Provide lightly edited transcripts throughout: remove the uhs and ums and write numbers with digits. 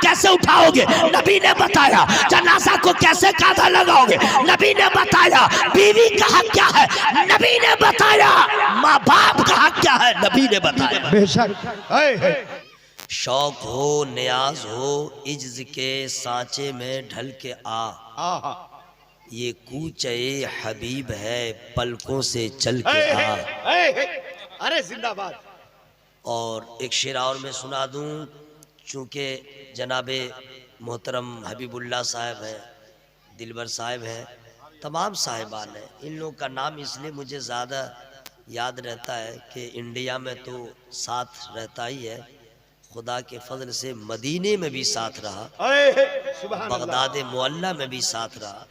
कैसे उठाओगे, नबी ने बताया। जनाजा को कैसे कांधा लगाओगे, नबी ने बताया। बीवी का हक क्या है, नबी ने बताया। माँ बाप का हक क्या है, नबी ने बताया। बेशक। शौक हो न्याज हो इज्ज के सांचे में ढल के आ, ये कूचे हबीब है पलकों से चल के आ। अरे जिंदाबाद। और एक शेर और मैं सुना दूं, चूँकि जनाबे मोहतरम हबीबुल्लाह साहब हैं, दिलबर साहब हैं, तमाम साहिबान हैं। इन लोगों का नाम इसलिए मुझे ज़्यादा याद रहता है कि इंडिया में तो साथ रहता ही है, खुदा के फजल से मदीने में भी साथ रहा, बगदाद मुअल्ला में भी साथ रहा,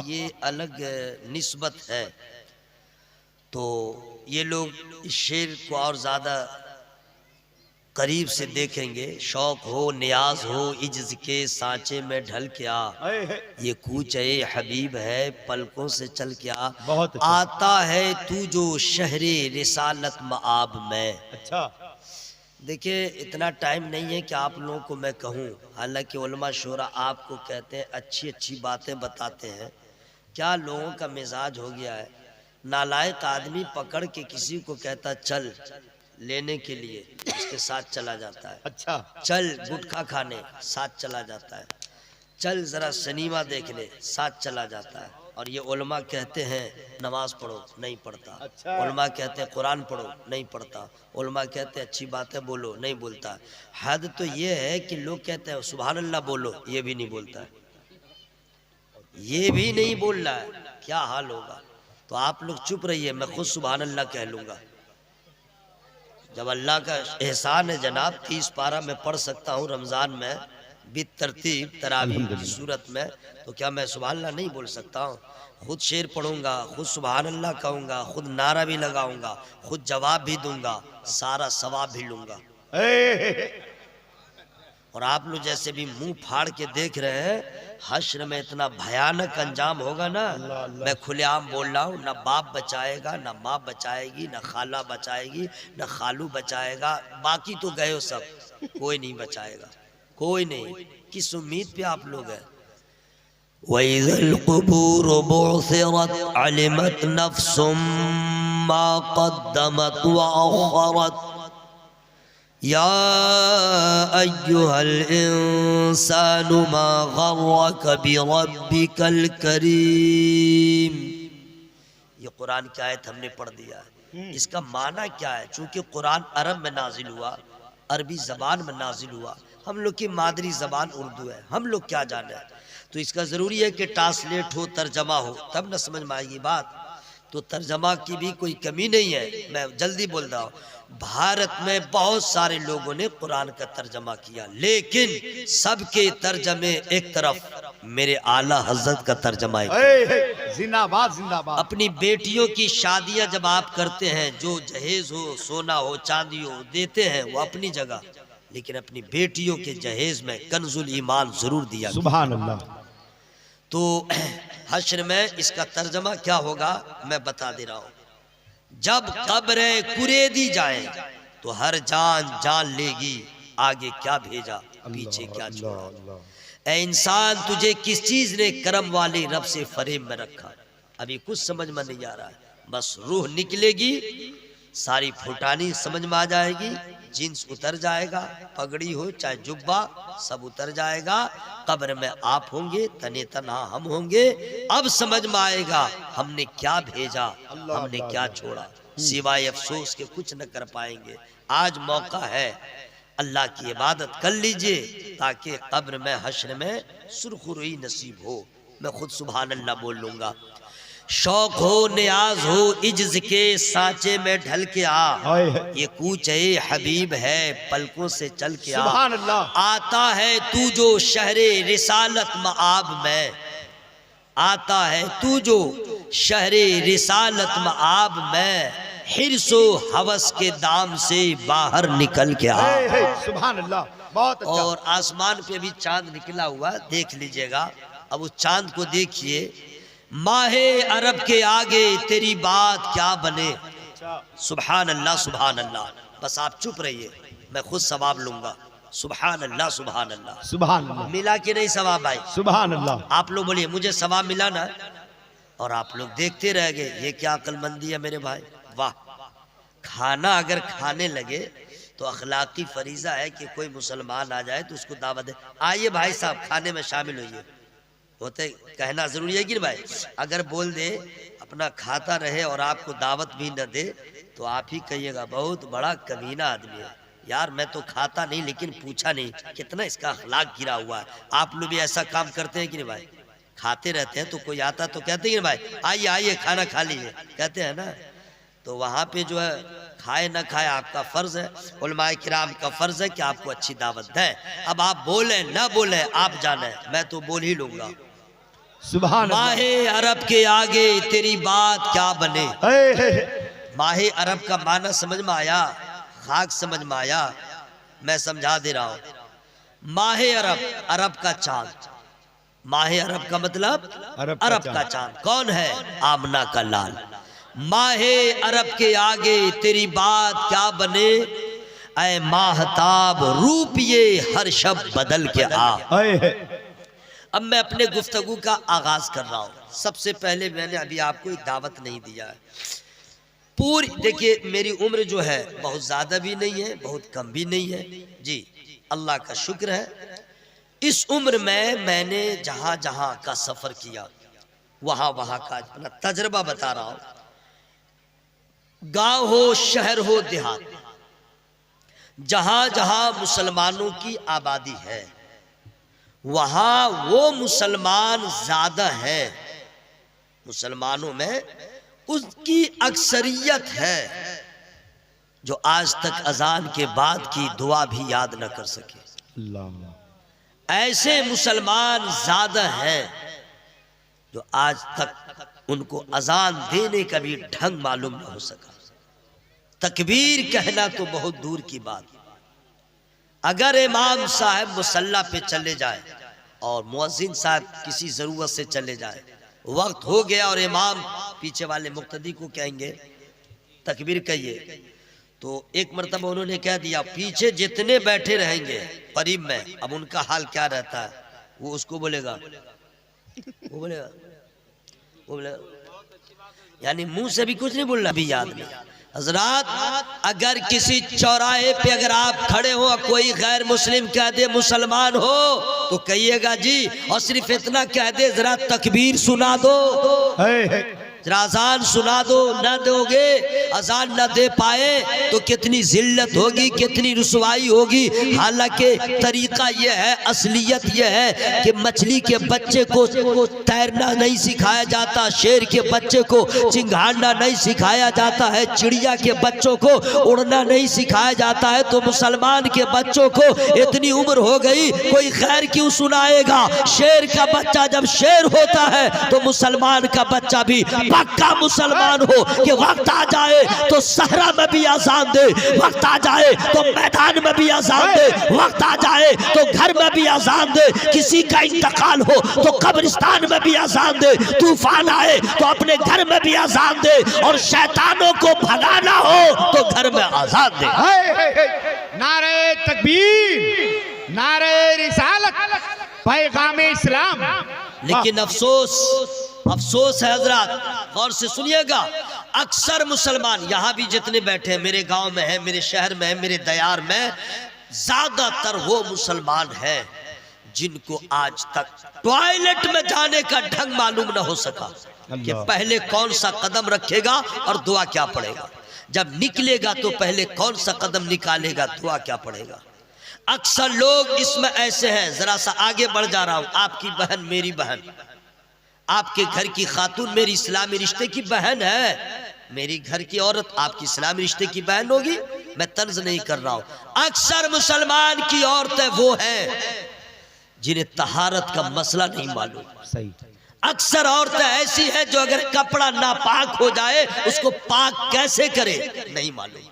ये अलग निस्बत है। तो ये लोग इस शेर को और ज़्यादा करीब से देखेंगे। शौक हो न्याज हो इज्ज के सांचे में ढल के आ, ये कूचे हबीब है पलकों से चल के आ। आता है तू जो शहरे रिसालत मआब में। अच्छा, देखिए इतना टाइम नहीं है कि आप लोगों को मैं कहूँ, हालांकि उलमा शोरा आपको कहते हैं, अच्छी अच्छी बातें बताते हैं। क्या लोगों का मिजाज हो गया है, नालायक आदमी पकड़ के किसी को कहता चल लेने के लिए, उसके साथ चला जाता है। अच्छा, चल गुटखा खाने, साथ चला जाता है। चल जरा सिनेमा देखने, साथ चला जाता है। और ये उलमा कहते हैं नमाज पढ़ो, नहीं पढ़ता। अच्छा। उलमा कहते हैं कुरान पढ़ो, नहीं पढ़ता। उलमा कहते हैं अच्छी बातें बोलो, नहीं बोलता। हद तो ये है कि लोग कहते हैं सुभान अल्लाह बोलो, ये भी नहीं बोलता है, ये भी नहीं बोल रहा है। क्या हाल होगा। तो आप लोग चुप रहिए, मैं खुद सुभान अल्लाह कह लूँगा। जब अल्लाह का एहसान है जनाब, 30 पारा मैं पढ़ सकता हूँ रमज़ान में बित तरतीब तरावीह की सूरत में, तो क्या मैं सुभान अल्लाह नहीं बोल सकता हूँ। खुद शेर पढ़ूंगा, खुद सुभान अल्लाह कहूँगा, खुद नारा भी लगाऊंगा, खुद जवाब भी दूंगा, सारा सवाब भी लूँगा। और आप लोग जैसे भी मुंह फाड़ के देख रहे हैं, हश्र में इतना भयानक अंजाम होगा ना। मैं खुलेआम बोल रहा हूँ, ना बाप बचाएगा, ना माँ बचाएगी, ना खाला बचाएगी, ना खालू बचाएगा, बाकी तो गए हो सब, कोई नहीं बचाएगा, कोई नहीं। किस उम्मीद पे आप लोग हैं। वइज़ल क़ुबूर बुअसिरत अलिमत नफ्सुम मा क़द्दमत व अख़रत या अय्युहल इंसानु मा गर्रक बिरब्बिकल करीम। ये कुरान की आयत हमने पढ़ दिया है। इसका माना क्या है, चूँकि कुरान अरब में नाजिल हुआ, अरबी ज़बान में नाजिल हुआ, हम लोग की मादरी ज़बान उर्दू है, हम लोग क्या जाने। तो इसका ज़रूरी है कि ट्रांसलेट हो, तर्जमा हो, तब न समझ में आएगी बात। तो तर्जमा की भी कोई कमी नहीं है। मैं जल्दी बोल रहा हूँ, भारत में बहुत सारे लोगों ने कुरान का तर्जमा किया, लेकिन सबके तर्जमे एक तरफ, मेरे आला हजरत का तर्जमा एक। जिंदाबाद जिंदाबाद। अपनी बेटियों की शादियां जब आप करते हैं, जो जहेज हो, सोना हो, चांदी हो, देते हैं वो अपनी जगह, लेकिन अपनी बेटियों के जहेज में कंजुल ईमान जरूर दिया। सुभान अल्लाह। तो हश्र में इसका तर्जमा क्या होगा मैं बता दे रहा हूँ। जब कब्रें कुरेदी जाए तो हर जान जान लेगी, आगे क्या भेजा पीछे क्या छोड़ा। ऐ इंसान तुझे किस चीज ने करम वाले रब से फरेब में रखा। अभी कुछ समझ में नहीं आ रहा है, बस रूह निकलेगी, सारी फुटानी समझ में आ जाएगी, जींस उतर जाएगा, पगड़ी हो चाहे जुब्बा सब उतर जाएगा, कब्र में आप होंगे, तने तना हम होंगे। अब समझ में आएगा हमने क्या भेजा, हमने क्या छोड़ा, सिवाय अफसोस के कुछ न कर पाएंगे। आज मौका है, अल्लाह की इबादत कर लीजिए ताकि कब्र में हश्र में सुरखुरुई नसीब हो। मैं खुद सुभान अल्लाह बोल लूंगा। शौक हो न्याज हो इज्ज के सांचे में ढल के आ, ये कूचे हबीब है पलकों से चल के आ। सुभान अल्लाह। आता है तू जो शहरे रिसालत मआब में, आता है तू जो शहरे रिसालत मआब में, हिर्सो हवस के दाम से बाहर निकल के आ। सुभान अल्लाह। बहुत अच्छा। और आसमान पे भी चांद निकला हुआ, देख लीजिएगा। अब उस चांद को देखिए, माहे अरब के आगे तेरी बात क्या बने। सुभान अल्लाह सुभान अल्लाह। बस आप चुप रहिए, मैं खुद सवाब लूंगा। सुभान अल्लाह सुभान अल्लाह। सुभान अल्लाह। मिला कि नहीं सवाब भाई? सुभान अल्लाह। आप लोग बोलिए मुझे सवाब मिला ना? और आप लोग देखते रह गए, ये क्या अक्लमंदी है मेरे भाई, वाह। खाना अगर खाने लगे तो अखलाकी फरीजा है कि कोई मुसलमान आ जाए तो उसको दावत दे, आइए भाई साहब खाने में शामिल होइए। होते कहना जरूरी है कि नहीं भाई? अगर बोल दे अपना खाता रहे और आपको दावत भी न दे तो आप ही कहिएगा बहुत बड़ा कमीना आदमी है यार, मैं तो खाता नहीं लेकिन पूछा नहीं, कितना इसका अखलाक गिरा हुआ है। आप लोग भी ऐसा काम करते हैं कि नहीं भाई? खाते रहते हैं तो कोई आता तो कहते हैं भाई आइए आइए खाना खा लीजिए, कहते हैं ना। तो वहाँ पे जो है खाए ना खाए आपका फर्ज है, उलमाए किराम का फर्ज है कि आपको अच्छी दावत दें। अब आप बोले ना बोले आप जाने, मैं तो बोल ही लूंगा। सुभान अल्लाह। माहे अरब के आगे तेरी बात क्या बने। माहे अरब का माना समझ में आया? खाक समझ में आया? मैं समझा दे रहा हूं। माहे अरब, अरब का चांद। माहे अरब का मतलब अरब का चांद कौन है? आमना का लाल। माहे अरब के आगे तेरी बात क्या बने, ऐ माहताब रूप ये हर शब बदल के आ। अब मैं अपने गुफ्तगू का आगाज कर रहा हूँ। सबसे पहले मैंने अभी आपको एक दावत नहीं दिया है पूरी। देखिए मेरी उम्र जो है बहुत ज़्यादा भी नहीं है बहुत कम भी नहीं है जी, अल्लाह का शुक्र है। इस उम्र में मैंने जहाँ जहाँ का सफ़र किया वहाँ वहाँ का अपना तजर्बा बता रहा हूँ। गांव हो शहर हो देहात, जहाँ जहाँ मुसलमानों की आबादी है वहाँ वो मुसलमान ज़्यादा है, मुसलमानों में उसकी अक्सरियत है जो आज तक अजान के बाद की दुआ भी याद न कर सके। ऐसे मुसलमान ज्यादा हैं जो आज तक उनको अजान देने का भी ढंग मालूम न हो सका। तकबीर कहना तो बहुत दूर की बात। अगर इमाम साहब मुसल्ला पे चले जाए और मुअज्जिन साहब किसी जरूरत से चले जाए, वक्त हो गया और इमाम पीछे वाले मुक्तदी को कहेंगे तकबीर कहिए, तो एक मरतबा उन्होंने कह दिया पीछे जितने बैठे रहेंगे करीब में, अब उनका हाल क्या रहता है? वो उसको बोलेगा, वो बोलेगा यानी मुंह से भी कुछ नहीं बोलना भी याद नहीं। हजरात अगर किसी चौराहे पे अगर आप खड़े हो कोई गैर मुस्लिम कह दे मुसलमान हो तो कहिएगा जी, और सिर्फ इतना कह दे जरा तकबीर सुना दो, जरा अजान सुना दो, न दोगे अजान न दे पाए तो कितनी जिल्लत होगी, कितनी रुसवाई होगी। हालांकि तरीका यह है, असलियत यह है कि मछली के बच्चे को तैरना नहीं सिखाया जाता, शेर के बच्चे को चिंगाड़ना नहीं सिखाया जाता है, चिड़िया के बच्चों को उड़ना नहीं सिखाया जाता है। तो मुसलमान के बच्चों को इतनी उम्र हो गई कोई खैर क्यों सुनाएगा? शेर का बच्चा जब शेर होता है तो मुसलमान का बच्चा भी पक्का मुसलमान हो कि वक्त आ जाए तो सहरा में भी अजान दे, वक्त आ जाए तो मैदान में भी अजान दे, वक्त आ जाए तो घर में भी अजान दे, किसी का इंतकाल हो तो कब्रिस्तान में भी अजान दे, तूफान आए तो अपने घर में भी अजान दे, और शैतानों को भगाना हो तो घर में अजान दे। नारे तकबीर, नारे रिसालत, पैगाम इस्लाम। लेकिन अफसोस है हजरात, गौर से सुनिएगा, अक्सर मुसलमान यहाँ भी जितने बैठे हैं, मेरे गांव में है, मेरे शहर में है, मेरे दयार में, ज्यादातर वो मुसलमान हैं जिनको आज तक टॉयलेट में जाने का ढंग मालूम न हो सका कि पहले कौन सा कदम रखेगा और दुआ क्या पड़ेगा, जब निकलेगा तो पहले कौन सा कदम निकालेगा, दुआ क्या पड़ेगा। अक्सर लोग इसमें ऐसे हैं, जरा सा आगे बढ़ जा रहा हूं, आपकी बहन मेरी बहन, आपके घर की खातून मेरी इस्लामी रिश्ते की बहन है, मेरी घर की औरत आपकी इस्लामी रिश्ते की बहन होगी, मैं तर्ज नहीं कर रहा हूं। अक्सर मुसलमान की औरतें वो हैं जिन्हें तहारत का मसला नहीं मालूम। सही। अक्सर औरतें ऐसी हैं जो अगर कपड़ा नापाक हो जाए उसको पाक कैसे करे नहीं मालूम,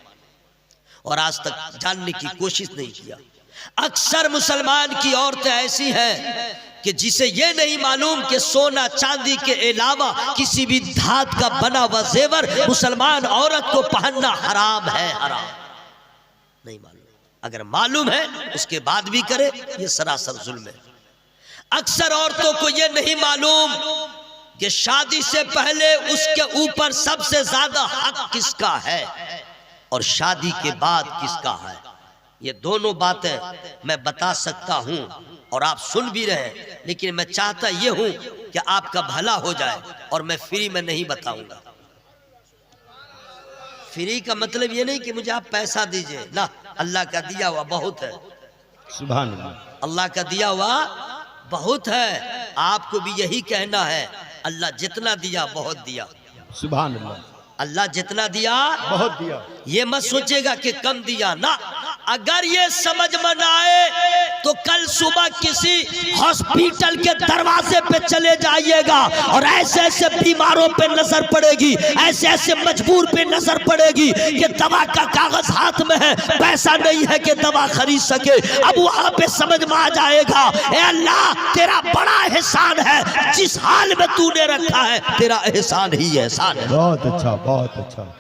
और आज तक जानने की कोशिश नहीं किया। अक्सर मुसलमान की औरतें ऐसी हैं कि जिसे ये नहीं मालूम कि सोना चांदी के अलावा किसी भी धात का बना हुआ जेवर मुसलमान औरत को पहनना हराम है, हराम नहीं मालूम। अगर मालूम है उसके बाद भी करे, ये सरासर जुल्म है। अक्सर औरतों को ये नहीं मालूम कि शादी से पहले उसके ऊपर सबसे ज्यादा हक किसका है और शादी के बाद किसका है। ये दोनों बातें मैं बता सकता हूं और आप सुन भी रहे हैं, लेकिन मैं चाहता ये हूं कि आपका भला हो जाए और मैं फ्री में नहीं बताऊंगा। फ्री का मतलब ये नहीं कि मुझे आप पैसा दीजिए ना, अल्लाह का दिया हुआ बहुत है। सुभान अल्लाह, अल्लाह का दिया हुआ बहुत है। आपको भी यही कहना है, अल्लाह जितना दिया बहुत दिया। सुभान अल्लाह, अल्लाह जितना दिया बहुत दिया। ये मत सोचेगा कि कम दिया ना। अगर ये समझ में न आए तो कल सुबह किसी हॉस्पिटल के दरवाजे पे चले जाइएगा और ऐसे ऐसे बीमारों पे नजर पड़ेगी, ऐसे ऐसे मजबूर पे नजर पड़ेगी कि दवा का कागज हाथ में है, पैसा नहीं है कि दवा खरीद सके। अब वहां पे समझ में आ जाएगा, ए अल्लाह तेरा बड़ा एहसान है, जिस हाल में तूने रखा है तेरा एहसान ही एहसान है। बहुत अच्छा, बहुत अच्छा।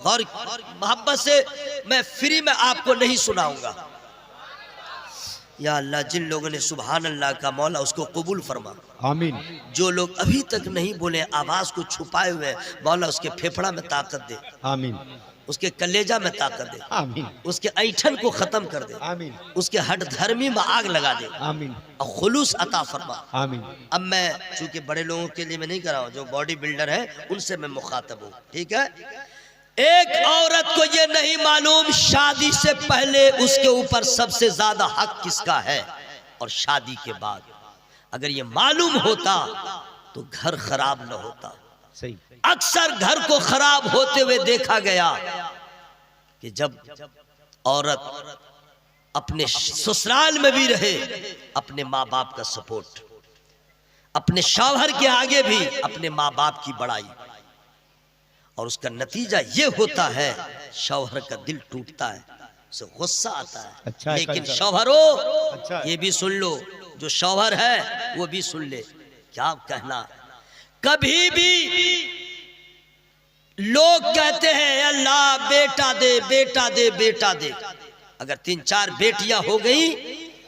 और मोहब्बत से मैं फ्री में आपको नहीं सुनाऊंगा। या अल्लाह, जिन लोगों ने सुभान अल्लाह का मौला उसको कबूल फरमा। आमीन। जो लोग अभी तक नहीं बोले, आवाज को छुपाए हुए, मौला उसके फेफड़ा में ताकत दे। आमीन। उसके कलेजा में ताकत दे। आमीन। उसके ऐठन को खत्म कर दे। आमीन। उसके हट धर्मी में आग लगा दे। आमीन। और खुलूस अता फरमा। आमीन। अब मैं चूंकि बड़े लोगों के लिए मैं नहीं कर रहा हूँ, जो बॉडी बिल्डर है उनसे मैं मुखातब हूँ, ठीक है। एक औरत को ये नहीं मालूम शादी से पहले उसके ऊपर सबसे ज्यादा हक किसका है और शादी के बाद अगर ये मालूम होता तो घर खराब न होता। सही। अक्सर घर को खराब होते हुए देखा गया कि जब औरत अपने ससुराल में भी रहे, अपने माँ बाप का सपोर्ट, अपने शौहर के आगे भी अपने माँ बाप की बड़ाई, और उसका नतीजा ये होता है शौहर का दिल टूटता है, उसे गुस्सा आता है। अच्छा है, लेकिन अच्छा। शौहरों, अच्छा है। ये भी सुन लो, जो शौहर है वो भी सुन ले, क्या कहना। कभी भी लोग कहते हैं अल्लाह बेटा दे, बेटा दे, बेटा दे। अगर 3-4 बेटियां हो गई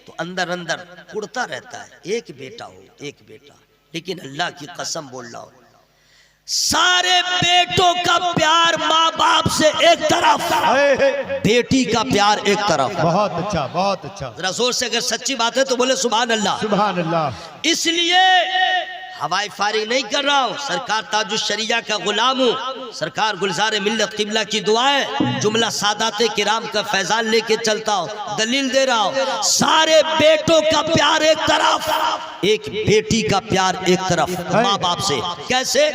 तो अंदर अंदर कुड़ता रहता है, एक बेटा हो, एक बेटा। लेकिन अल्लाह की कसम बोल रहा हूं, सारे बेटों का प्यार माँ बाप से एक तरफ, बेटी का प्यार एक तरफ। बहुत अच्छा, बहुत अच्छा। जरा जोर से अगर सच्ची बात है तो बोले सुभान अल्लाह। सुभान अल्लाह। इसलिए हवाई फायरिंग नहीं कर रहा हूँ, सरकार ताजुश शरिया का गुलाम हूँ, सरकार गुलजार मिल्लत किबला की दुआएं, जुमला सादाते किराम का फैजान लेके चलता हूँ, दलील दे रहा हूँ। सारे बेटों का प्यार एक तरफ, एक बेटी का प्यार एक तरफ माँ बाप से। कैसे?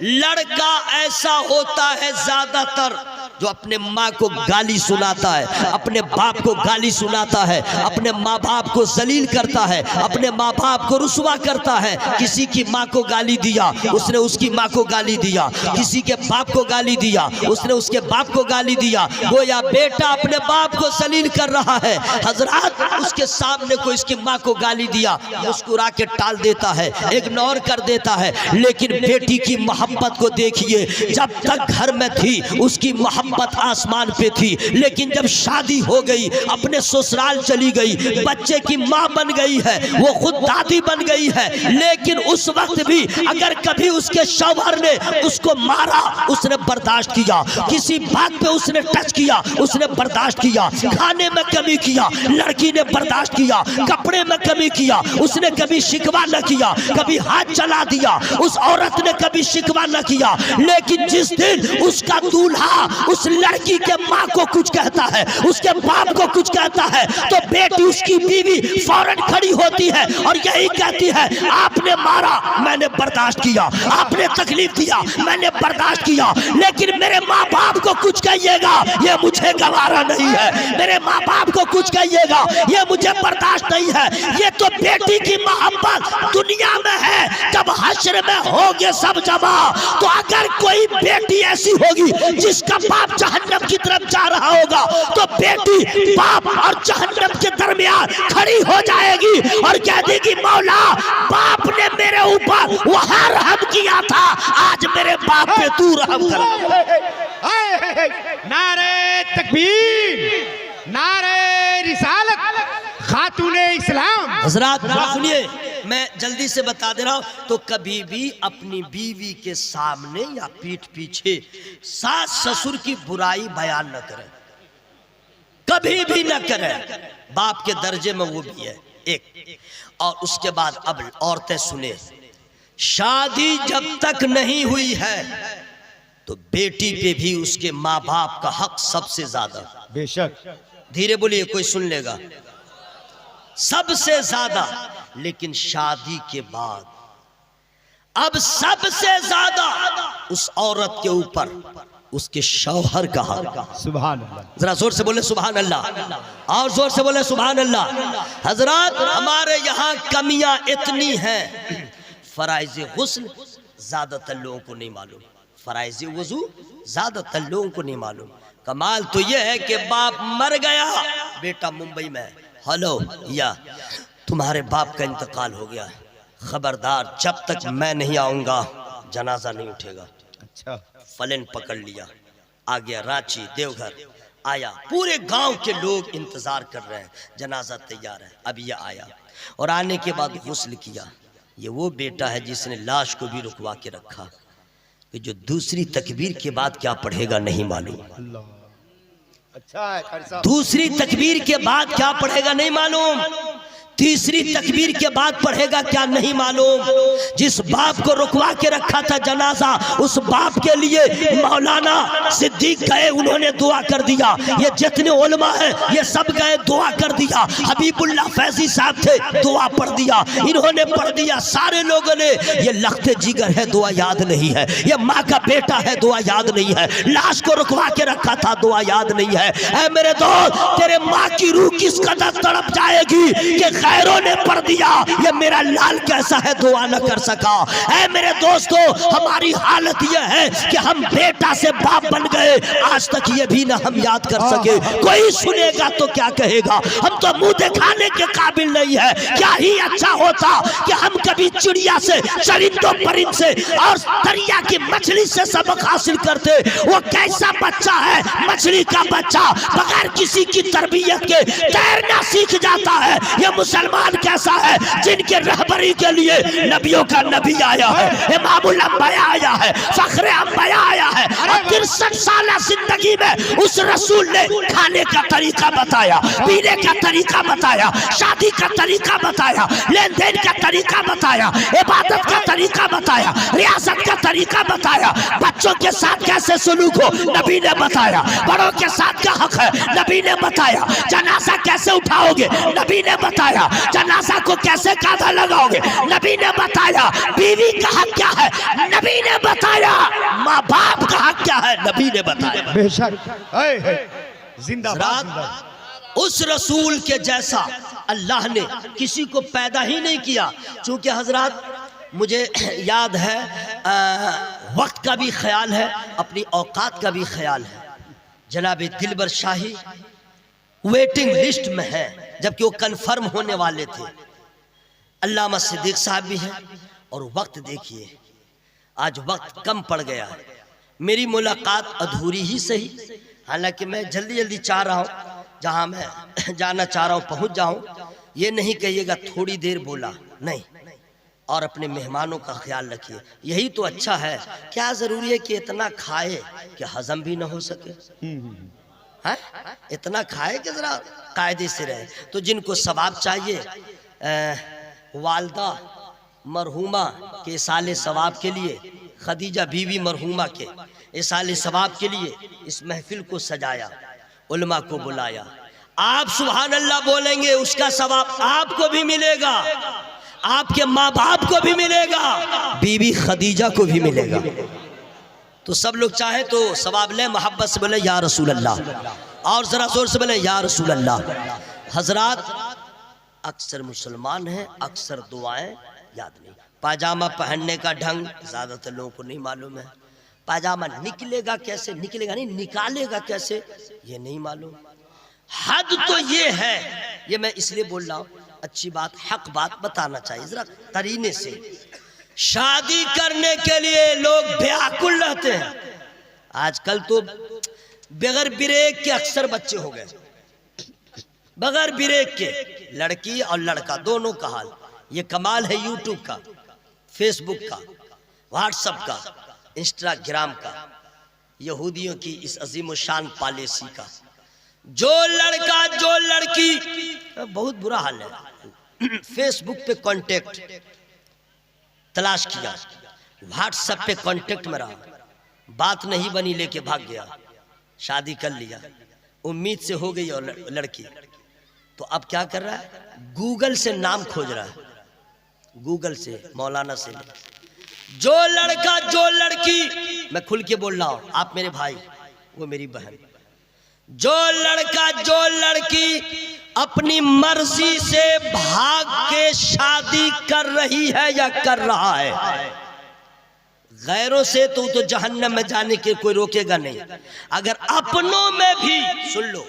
लड़का ऐसा होता है ज्यादातर जो अपने माँ को गाली सुनाता है, अपने बाप को गाली सुनाता है, अपने माँ बाप को जलील करता है, अपने माँ बाप को रुसवा करता है। किसी की माँ को गाली दिया, उसने उसकी माँ को गाली दिया, किसी के बाप को गाली दिया, उसने उसके बाप को गाली दिया। गोया बेटा अपने बाप को जलील कर रहा है। हजरात, उसके सामने कोई इसकी माँ को गाली दिया, मुस्कुरा के टाल देता है, इग्नोर कर देता है। लेकिन बेटी की मोहब्बत को देखिए, जब तक घर में थी उसकी मोहब्बत आसमान पे थी, लेकिन जब शादी हो गई, अपने ससुराल चली गई, बच्चे की माँ बन गई है, वो खुद दादी बन गई है। लेकिन उस वक्त भी अगर कभी उसके शौहर ने उसको मारा, उसने बर्दाश्त किया, किसी बात पे उसने टच किया, उसने बर्दाश्त किया, खाने में कमी किया, लड़की ने बर्दाश्त किया, कपड़े में कमी किया, उसने कभी शिकवा न किया, कभी हाथ चला दिया, उस औरत ने कभी शिकवा न किया। लेकिन जिस दिन उसका दूल्हा उस लड़की के माँ को कुछ कहता है, उसके बाप को कुछ कहता है, तो बेटी उसकी बीवी फौरन खड़ी होती है और यही कहती है, आपने मारा मैंने बर्दाश्त किया, आपने तकलीफ दिया मैंने बर्दाश्त किया, लेकिन मेरे माँ बाप को कुछ कहिएगा ये मुझे गवारा नहीं है, मेरे माँ बाप को कुछ कहिएगा ये मुझे बर्दाश्त नहीं है। ये तो बेटी की मोहब्बत दुनिया में है, जब हश्र में होंगे सब जमा, तो अगर कोई बेटी ऐसी होगी जिसका बाप जहन्नम की तरफ जा रहा होगा, तो बेटी बाप और जहन्नम के दरमियान खड़ी हो जाएगी और कह देगी, मौला बाप ने मेरे ऊपर वहां रहम किया था, आज मेरे बाप पे तू रहम कर। नारे तकबीर, नारे रिसालत खातूने इस्लाम। हजरात सुनिए, मैं जल्दी से बता दे रहा हूं, तो कभी भी अपनी बीवी के सामने या पीठ पीछे सास ससुर की बुराई बयान न करें, कभी भी न करें। बाप के दर्जे में वो भी है एक। और उसके बाद अब औरतें सुने, शादी जब तक नहीं हुई है तो बेटी पे भी उसके माँ बाप का हक सबसे ज्यादा। बेशक। धीरे बोलिए, कोई सुन लेगा। सबसे ज्यादा। लेकिन शादी के बाद अब सबसे ज्यादा उस औरत के ऊपर उसके शौहर का हक। सुभान अल्लाह। जरा जोर से बोले सुभान अल्लाह, और जोर से बोले सुभान अल्लाह। हजरात, हमारे यहाँ कमियां इतनी हैं, फराइज गुस्ल ज्यादातर लोगों को नहीं मालूम, फराइज वजू ज्यादातर लोगों को नहीं मालूम। कमाल तो यह है कि बाप मर गया, बेटा मुंबई में, हेलो या तुम्हारे बाप का इंतकाल हो गया, खबरदार जब तक मैं नहीं आऊंगा जनाजा नहीं उठेगा। अच्छा। फलन पकड़ लिया, आ गया रांची, देवघर आया, पूरे गांव के लोग इंतजार कर रहे हैं, जनाजा तैयार है। अब ये आया और आने के बाद गुस्ल किया। ये वो बेटा है जिसने लाश को भी रुकवा के रखा कि जो दूसरी तकबीर के बाद क्या पढ़ेगा नहीं मालूम। अच्छा है। दूसरी तकबीर के बाद क्या पढ़ेगा नहीं मालूम, तीसरी तकबीर के बाद पढ़ेगा क्या नहीं मालूम। जिस बाप को रुकवा के रखा था जनाजा, उस बाप के लिए मौलाना सिद्दीक गए, उन्होंने दुआ कर दिया। ये जितने उलमा है ये सब गए, दुआ कर दिया। हबीबुल्लाह फैजी साहब थे, दुआ पढ़ दिया, इन्होंने पढ़ दिया, सारे लोगों ने। ये लखते जिगर है, दुआ याद नहीं है। ये माँ का बेटा है, दुआ याद नहीं है। लाश को रुकवा के रखा था, दुआ याद नहीं है। ऐ मेरे दोस्त, तेरे माँ की रूह किस कदर तड़प जाएगी कि खैरों ने पढ़ दिया, ये मेरा लाल कैसा है, दुआ न कर सका। ऐ मेरे दोस्तों, हमारी हालत यह है कि हम बेटा से बाप बन गए, आज तक ये भी ना हम याद कर सके। कोई सुनेगा तो क्या कहेगा, हम तो मुंह दिखाने के काबिल नहीं है। क्या ही अच्छा होता कि हम कभी चिड़िया से, चरिंदों परिंद से और दरिया की मछली से सबक हासिल करते। वो कैसा बच्चा है, मछली का बच्चा, बगैर किसी की तरबियत के तैरना सीख जाता है। ये मुसलमान कैसा है, जिनके रहबरी के लिए नबियों का नबी आया है, इमामुल अंबिया आया है, फखरे अंबिया आया है। और 63 साल जिंदगी में उस रसूल ने खाने का तरीका बताया, पीने का तरीका बताया, शादी का तरीका बताया, लेन देन का तरीका बताया, इबादत का तरीका बताया, रियासत का तरीका बताया, बच्चों के साथ कैसे सलूक हो नबी ने बताया, बड़ों के साथ क्या हक है नबी ने बताया, जनाजा कैसे उठाओगे नबी ने बताया, जनाजा को कैसे कांधा लगाओगे नबी ने बताया, बीवी का हक क्या है नबी ने बताया, माँ बाप का हक क्या है नबी ने बताया। बेशक। जिंदाबाद। उस रसूल के जैसा अल्लाह ने किसी को पैदा ही नहीं किया। चूंकि हजरात, मुझे याद है, वक्त का भी ख्याल है, अपनी औकात का भी ख्याल है। जनाब दिलबर शाही वेटिंग लिस्ट में है, जबकि वो कंफर्म होने वाले थे। अल्लामा सिद्दीक साहब भी हैं। और वक्त देखिए, आज वक्त कम पड़ गया है। मेरी मुलाकात अधूरी ही सही, हालांकि मैं जल्दी जल्दी चाह रहा हूँ, जहाँ मैं जाना चाह रहा हूँ पहुँच जाऊँ। ये नहीं कहिएगा थोड़ी देर बोला, नहीं। और अपने मेहमानों का ख्याल रखिए, यही तो अच्छा है। क्या जरूरी है कि इतना खाए कि हजम भी ना हो सके, है? इतना खाए कि जरा कायदे से रहे। तो जिनको सवाब चाहिए, वालदा मरहूमा के साले सवाब के लिए, खदीजा बीवी मरहूमा के इसाले सवाब के लिए इस महफिल को सजाया, उलमा को बुलाया। आप सुभान अल्लाह बोलेंगे, उसका सवाब आपको भी मिलेगा, आपके माँ बाप को भी मिलेगा, बीवी खदीजा को भी मिलेगा। तो सब लोग चाहे तो सवाब ले, मोहब्बत से बोले या रसूल अल्लाह, और जरा जोर से बोले या रसूल अल्लाह। हजरात, अक्सर मुसलमान हैं, अक्सर दुआएं याद नहीं। पाजामा पहनने का ढंग ज्यादातर लोगों को नहीं मालूम है। पाजामा निकलेगा कैसे, निकलेगा नहीं, निकालेगा कैसे, ये नहीं मालूम। हद तो ये है, ये मैं इसलिए बोल रहा हूँ, अच्छी बात, हक बात बताना चाहिए जरा तरीने से। शादी करने के लिए लोग व्याकुल रहते हैं। आजकल तो बगैर ब्रेक के अक्सर बच्चे हो गए। बगैर ब्रेक के, लड़की और लड़का दोनों का हाल। ये कमाल है यूट्यूब का, फेसबुक का, व्हाट्सएप का, इंस्टाग्राम का, यहूदियों की इस अजीम शान पॉलिसी का। जो लड़का जो लड़की, बहुत बुरा हाल है। फेसबुक पे कांटेक्ट तलाश किया, व्हाट्सएप पे कांटेक्ट में रहा, बात नहीं बनी लेके भाग गया, शादी कर लिया, उम्मीद से हो गई और लड़की। तो अब क्या कर रहा है, गूगल से नाम खोज रहा है, गूगल से, मौलाना से। जो लड़का जो लड़की, मैं खुल के बोल रहा हूं, आप मेरे भाई, वो मेरी बहन, जो लड़का जो लड़की अपनी मर्जी से भाग के शादी कर रही है या कर रहा है, गैरों से तो जहन्नम में जाने के कोई रोकेगा नहीं। अगर अपनों में भी, सुन लो,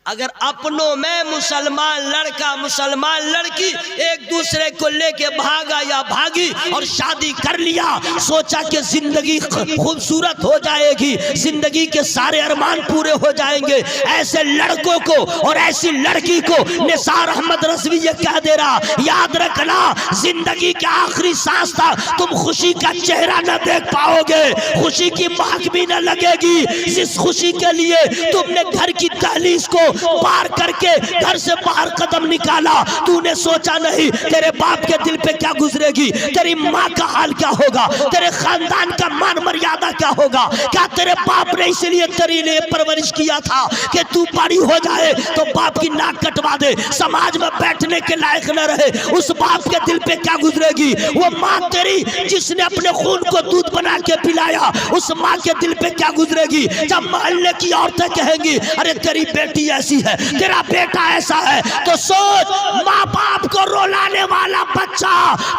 अगर अपनों में मुसलमान लड़का मुसलमान लड़की एक दूसरे को लेके भागा या भागी और शादी कर लिया, सोचा कि जिंदगी खूबसूरत हो जाएगी, जिंदगी के सारे अरमान पूरे हो जाएंगे, ऐसे लड़कों को और ऐसी लड़की को निसार अहमद रज़वी ये कह दे रहा, याद रखना जिंदगी के आखिरी सांस तक तुम खुशी का चेहरा न देख पाओगे, खुशी की महक भी न लगेगी। जिस खुशी के लिए तुमने घर की दहलीज को पार करके घर से बाहर कदम निकाला, तूने सोचा नहीं तेरे बाप के दिल पे क्या गुजरेगी, तेरी माँ का हाल क्या होगा, तेरे खानदान का मान मर्यादा क्या होगा। क्या तेरे बाप ने इसलिए तेरी लिए परवरिश किया था कि तू बड़ी हो जाए तो बाप की नाक कटवा दे, समाज में बैठने के लायक न रहे, उस बाप के दिल पे क्या गुजरेगी। वो माँ तेरी जिसने अपने खून को दूध बना के पिलाया, उस माँ के दिल पे क्या गुजरेगी। जब मोहल्ले की औरतें कहेंगी अरे तेरी बेटी ऐसी है, तेरा बेटा ऐसा है, तो सोच माँ बाप को रुलाने वाला बच्चा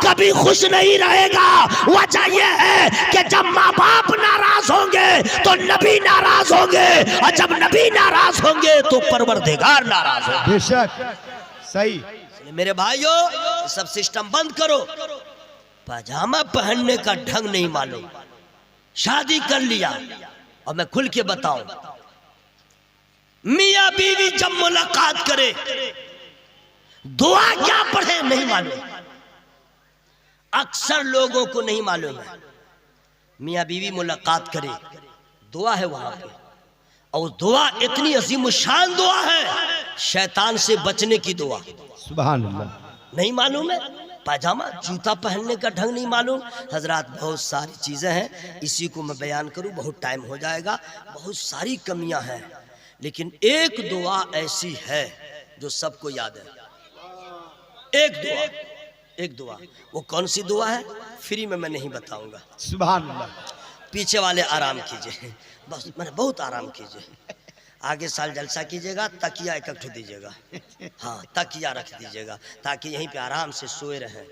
कभी खुश नहीं रहेगा। वजह यह है कि जब माँ बाप नाराज होंगे तो नबी नाराज होंगे, और जब नबी नाराज होंगे तो परवरदिगार नाराज होंगे। बेशक सही। मेरे भाइयों, सब सिस्टम बंद करो। पजामा पहनने का ढंग नहीं मालूम, शादी कर लिया। और मैं खुल के बताऊं, मियां बीवी जब मुलाकात करे दुआ क्या पढ़े नहीं मालूम, अक्सर लोगों को नहीं मालूम है। मियां बीवी मुलाकात करे, दुआ है वहां पे, और दुआ इतनी अजीम शान दुआ है, शैतान से बचने की दुआ। सुभान अल्लाह। नहीं मालूम है, पाजामा जूता पहनने का ढंग नहीं मालूम। हजरात, बहुत सारी चीजें हैं, इसी को मैं बयान करूं बहुत टाइम हो जाएगा, बहुत सारी कमियां हैं, लेकिन एक दुआ ऐसी है जो सबको याद है। एक दुआ, वो कौन सी दुआ है फ्री में मैं नहीं बताऊंगा। सुभान अल्लाह। पीछे वाले आराम कीजिए, बस मैंने बहुत आराम कीजिए। आगे साल जलसा कीजिएगा, तकिया इकट्ठे दीजिएगा, हाँ तकिया रख दीजिएगा, ताकि यहीं पे आराम से सोए रहें।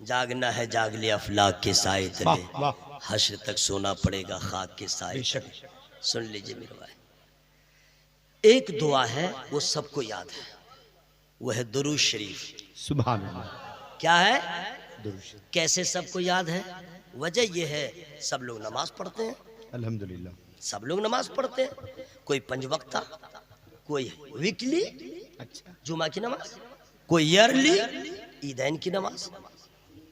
जागना है जाग ले अफलाक के साए तले, हश्र तक सोना पड़ेगा खाक के साए। सुन लीजिए मेरे भाई, एक दुआ है वो सबको याद है, वो है दुरूद शरीफ। सुभान अल्लाह। क्या है? दुरूद शरीफ। कैसे सबको याद है? वजह यह है सब लोग नमाज पढ़ते हैं, अल्हम्दुलिल्लाह सब लोग नमाज पढ़ते हैं, कोई पंजवक्ता, कोई वीकली अच्छा जुमा की नमाज, कोई ईयरली ईदैन की नमाज,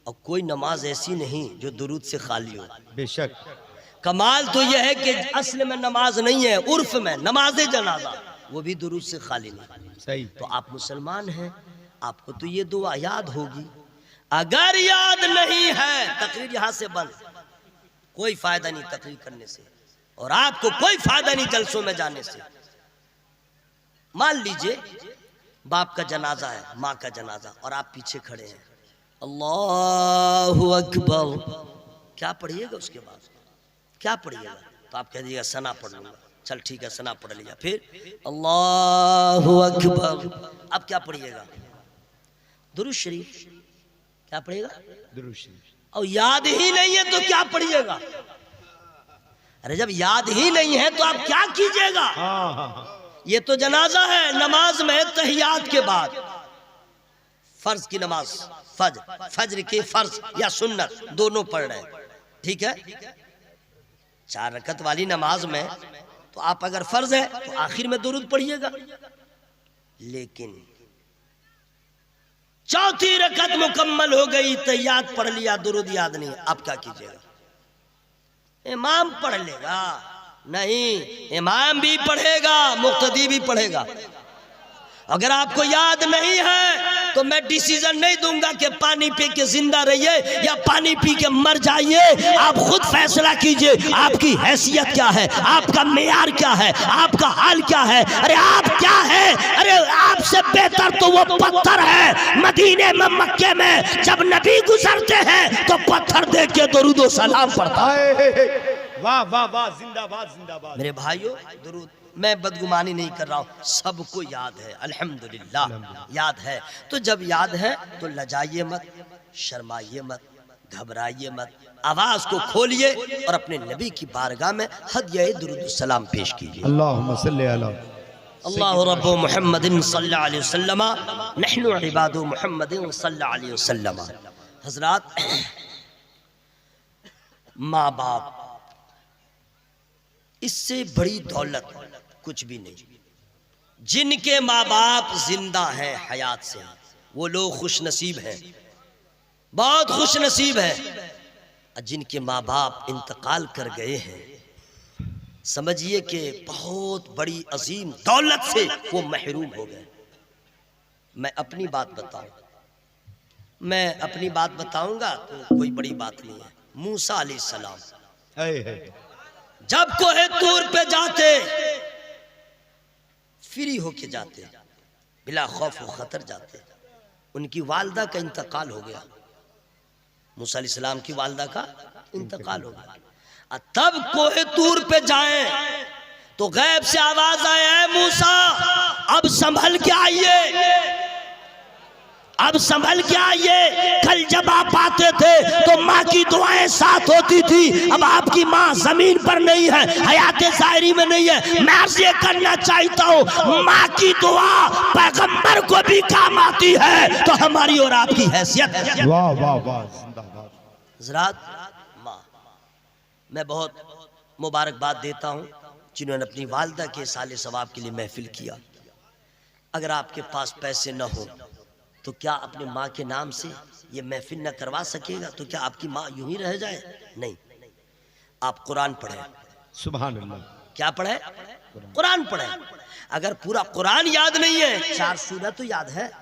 और कोई नमाज ऐसी नहीं जो दुरूद से खाली हो। बेशक। कमाल तो यह है कि असल में नमाज नहीं है, उर्फ में नमाज जनाजा, वो भी दुरूद से खाली नहीं। सही। तो आप मुसलमान हैं, आपको तो ये दुआ याद होगी। अगर याद नहीं है, तकरीर यहां से बंद, कोई फायदा नहीं तकरीर करने से, और आपको कोई फायदा नहीं जलसों में जाने से। मान लीजिए बाप का जनाजा है, माँ का जनाजा, और आप पीछे खड़े हैं, अल्लाहु अकबर, क्या पढ़िएगा उसके बाद? क्या पढ़िएगा? तो आप कह दीजिएगा सना पढ़ लूंगा। चल ठीक है, सना पढ़ लिया, फिर अल्लाहु अकबर। अब क्या पढ़िएगा? दुरूद शरीफ। क्या पढ़िएगा? दुरूद शरीफ। और याद ही नहीं है तो क्या पढ़िएगा? अरे जब याद ही नहीं है तो आप क्या कीजिएगा? ये तो जनाजा है। नमाज में तहियात के बाद फर्ज की नमाज, फज्र की फर्ज या सुन्नत दोनों पढ़ रहे हैं, ठीक है। 4 रकत वाली नमाज में तो आप अगर फर्ज है तो आखिर में दुरूद पढ़िएगा, लेकिन चौथी रकत मुकम्मल हो गई तो याद पढ़ लिया, दुरूद याद नहीं, अब क्या कीजिएगा? इमाम पढ़ लेगा? नहीं, इमाम भी पढ़ेगा, मुक्तदी भी पढ़ेगा। अगर आपको याद नहीं है तो मैं डिसीजन नहीं दूंगा कि पानी पी के जिंदा रहिए या पानी पी के मर जाइए। आप खुद फैसला कीजिए, आपकी हैसियत क्या है, आपका मेयार क्या है, आपका हाल क्या है। अरे आप क्या है? अरे आपसे बेहतर तो वो पत्थर है। मदीने में, मक्के में जब नबी गुजरते हैं तो पत्थर देख के दुरूद व सलाम पढ़ता है। वाह वाह वाह, जिंदाबाद जिंदाबाद। मेरे भाइयों, दुरूद मैं बदगुमानी नहीं कर रहा हूँ, सबको याद है, अल्हम्दुलिल्लाह याद है। तो जब याद है तो लजाइए मत, शर्माइए मत, घबराइए मत, आवाज को खोलिए और अपने नबी की बारगाह में हदिया दुरूद सलाम पेश कीजिए। अल्लाहुम्मा सल्ली अला अल्लाहु रब्बु मुहम्मदिन सल्लल्लाहु अलैहि वसल्लम, नहनु इबादु मुहम्मदिन सल्लल्लाहु अलैहि वसल्लम। हजरात, माँ बाप, इससे बड़ी दौलत कुछ भी नहीं। जिनके माँ बाप जिंदा हैं, हयात से, वो लोग खुश नसीब हैं, बहुत खुश नसीब हैं। जिनके माँ बाप इंतकाल कर गए हैं, समझिए कि बहुत बड़ी अजीम दौलत से वो महरूम हो गए। मैं अपनी बात बताऊं, मैं अपनी बात बताऊंगा तो कोई बड़ी बात नहीं है। मूसा अलैहिस्सलाम जब कोहे तूर पे जाते, फ्री होके जाते, बिला खौफ व खतर जाते, उनकी वालदा का इंतकाल हो गया। मूसा अलैहिस्सलाम की वालदा का इंतकाल हो गया। तब कोहे तूर पे जाए तो गैब से आवाज आए, है मूसा अब संभल के आइए, अब संभल के आइए। कल जब आप आते थे तो माँ की दुआएं साथ होती थी, अब आपकी माँ जमीन पर नहीं है, हयात ज़ाहिरी में नहीं है। मैं अर्ज़ ये करना चाहता हूँ, माँ की दुआ पैगंबर को भी काम आती है, तो हमारी और आपकी हैसियत है। वाह वाह वाह, जिंदाबाद। हज़रात, माँ, मैं बहुत मुबारकबाद देता हूँ जिन्होंने अपनी वालदा के साले सवाब के लिए महफिल किया। अगर आपके पास पैसे न हो तो क्या अपने माँ के नाम से ये महफिल न करवा सकेगा? तो क्या आपकी माँ यूं ही रह जाए? नहीं, आप कुरान पढ़े। सुभान अल्लाह। क्या पढ़े? कुरान पढ़े। अगर पूरा कुरान याद नहीं है, 4 सूरह तो याद है,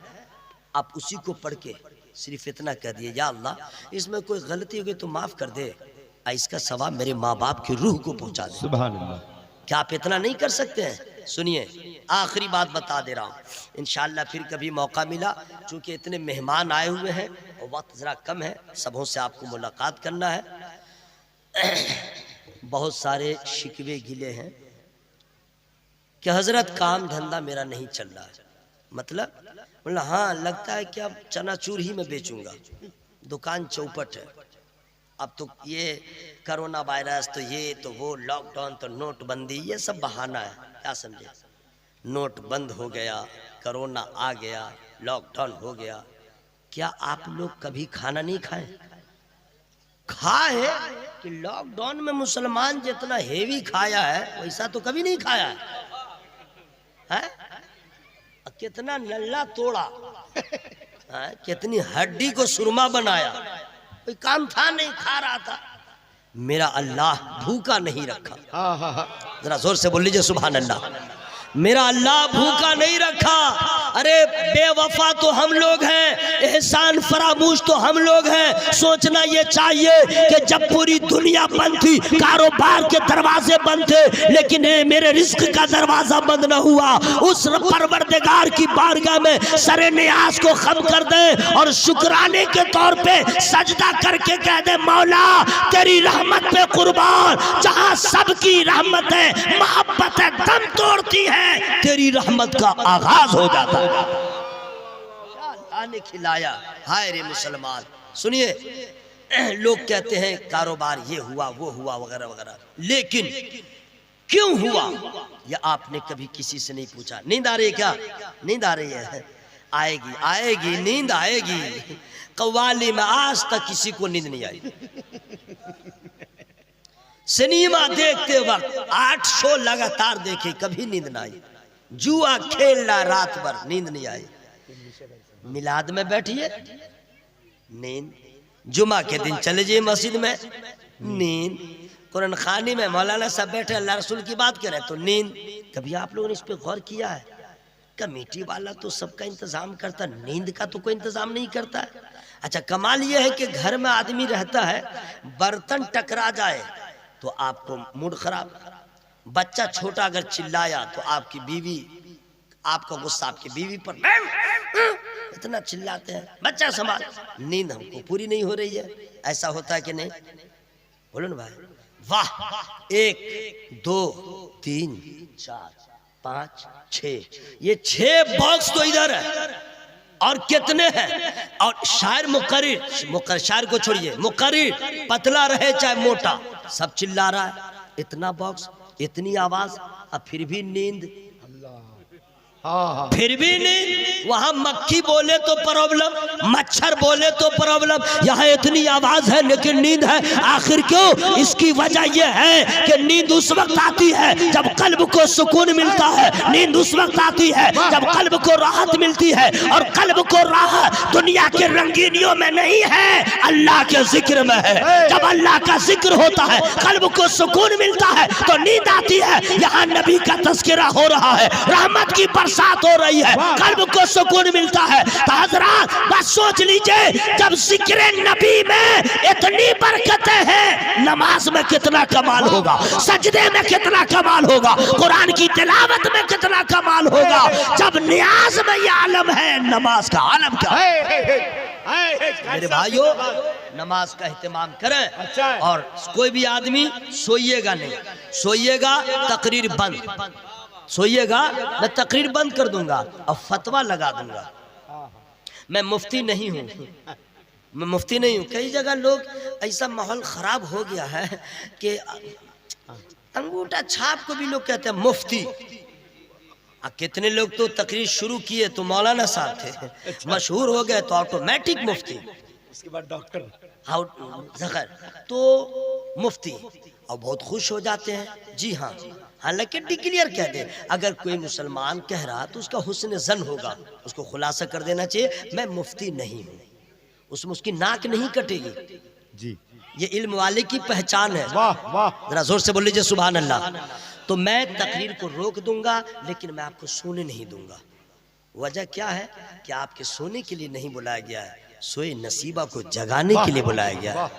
आप उसी को पढ़ के सिर्फ इतना कह दिए, या अल्लाह इसमें कोई गलती हो गई तो माफ कर दे, इसका सवाब मेरे माँ बाप की रूह को पहुंचा दे। सुभान अल्लाह। क्या आप इतना नहीं कर सकते हैं? सुनिए, आखिरी बात बता दे रहा हूँ, इंशाअल्लाह फिर कभी मौका मिला, चूंकि इतने मेहमान आए हुए हैं और वक्त ज़रा कम है, सबों से आपको मुलाकात करना है। बहुत सारे शिकवे गिले हैं कि हज़रत काम धंधा मेरा नहीं चल रहा है। मतलब हाँ, लगता है कि अब चनाचूर ही में बेचूंगा, दुकान चौपट है। अब तो ये कोरोना वायरस, तो ये तो वो लॉकडाउन, तो नोटबंदी, ये सब बहाना है। क्या समझे? नोट बंद हो गया, कोरोना आ गया, लॉकडाउन हो गया। क्या आप लोग कभी खाना नहीं खाए? खाए कि लॉकडाउन में मुसलमान जितना हेवी खाया है वैसा तो कभी नहीं खाया है? कितना नल्ला तोड़ा है? कितनी हड्डी को सुरमा बनाया, कोई काम था नहीं, खा रहा था। मेरा अल्लाह भूखा नहीं रखा। जरा जोर से बोल लीजिए सुभान अल्लाह। मेरा अल्लाह भूखा नहीं रखा। अरे बेवफा तो हम लोग हैं, एहसान फरामूश तो हम लोग हैं। सोचना ये चाहिए कि जब पूरी दुनिया बंद थी, कारोबार के दरवाजे बंद थे, लेकिन मेरे रिस्क का दरवाजा बंद न हुआ। उस परवरदिगार की बारगाह में सरे नियाज को खम कर दे और शुक्राने के तौर पे सजदा करके कह दे, मौला तेरी रहमत पे कुर्बान, जहां सबकी रहमत है, मोहब्बत है, दम तोड़ती है, तेरी रहमत का आगाज हो जाता है। अल्लाह ने खिलाया। हाय रे मुसलमान, सुनिए, लोग कहते हैं कारोबार ये हुआ वो हुआ वगैरह वगैरह, लेकिन क्यों हुआ ये आपने कभी किसी से नहीं पूछा? नींद आ रही है क्या? नींद आ रही है? आएगी आएगी, नींद आएगी। कव्वाली में आज तक किसी को नींद नहीं आई। सिनेमा देखते वक्त 8 शो लगातार देखे, कभी नींद ना आई। जुआ खेल रहा रात भर, नींद नहीं आई। मिलाद में बैठिए, नींद। जुमा के दिन चले जाइए मस्जिद में, नींद। कुरान खानी में मौलाना साहब बैठे अल्लाह रसूल की बात करें तो नींद। कभी आप लोगों ने इस पे गौर किया है? कमेटी वाला तो सबका इंतजाम करता, नींद का तो कोई इंतजाम नहीं करता है। अच्छा, कमाल यह है कि घर में आदमी रहता है, बर्तन टकरा जाए तो आपको मूड खराब, बच्चा छोटा अगर चिल्लाया तो आपकी बीवी, आपका गुस्सा आपकी बीवी पर, इतना चिल्लाते हैं, बच्चा संभाल। नींद हमको पूरी नहीं हो रही है, ऐसा होता है कि नहीं? बोलो ना भाई। वाह, 1 2 3 4 5 6, ये 6 बॉक्स तो इधर है और कितने हैं। और शायर मुकर्रिर, शायर को छोड़िए, मुकर्रिर पतला रहे चाहे मोटा, सब चिल्ला रहा है। इतना बॉक्स, इतनी आवाज, अब फिर भी नींद, फिर भी नींद। वहां मक्खी बोले तो प्रॉब्लम, मच्छर बोले तो प्रॉब्लम, यहाँ इतनी आवाज है लेकिन नींद है। आखिर क्यों? इसकी वजह यह है कि नींद उस वक्त आती है जब कल्ब को सुकून मिलता है। नींद उस वक्त आती है जब कल्ब को राहत मिलती है, और कल्ब को राहत दुनिया के रंगीनियों में नहीं है, अल्लाह के जिक्र में है। जब अल्लाह का जिक्र होता है, कल्ब को सुकून मिलता है तो नींद आती है। यहाँ नबी का तज़किरा हो रहा है, रहमत की साथ हो रही है, कल्ब को सुकून मिलता है। तो हजरात बस सोच लीजिए, जब जिक्र नबी में इतनी बरकतें हैं, नमाज में कितना कमाल होगा, सजदे में कितना कमाल होगा, कुरान की तिलावत में कितना कमाल होगा। जब नियाज में ये आलम है, नमाज का आलम क्या है? मेरे भाइयों, नमाज का एहतमाम करें। अच्छा, और कोई भी आदमी सोइएगा नहीं, सोइएगा तकरीर बंद, सोइएगा मैं तकरीर बंद कर दूंगा और फतवा लगा दूंगा। मैं मुफ्ती नहीं हूँ, मैं मुफ्ती नहीं हूँ। कई जगह लोग, ऐसा माहौल खराब हो गया है कि अंगूठा छाप को भी लोग कहते हैं मुफ्ती। कितने लोग तो तकरीर शुरू किए तो मौलाना साहब थे, मशहूर हो गए तो ऑटोमेटिक मुफ्ती, उसके बाद डॉक्टर, तो मुफ्ती, और बहुत खुश हो जाते हैं। जी हाँ, हालांकि डिक्लेयर कह दे। अगर कोई मुसलमान कह रहा तो उसका हुस्न जन होगा, उसको खुलासा कर देना चाहिए, मैं मुफ्ती नहीं हूँ, उसमें उसकी नाक नहीं कटेगी जी। ये इल्म वाले की पहचान है। वाह वाह, जरा जोर से बोल लीजिए सुभान अल्लाह। तो मैं तकरीर को रोक दूंगा, लेकिन मैं आपको सोने नहीं दूंगा। वजह क्या है कि आपके सोने के लिए नहीं बुलाया गया है, सोए नसीबा को जगाने के लिए बुलाया गया है।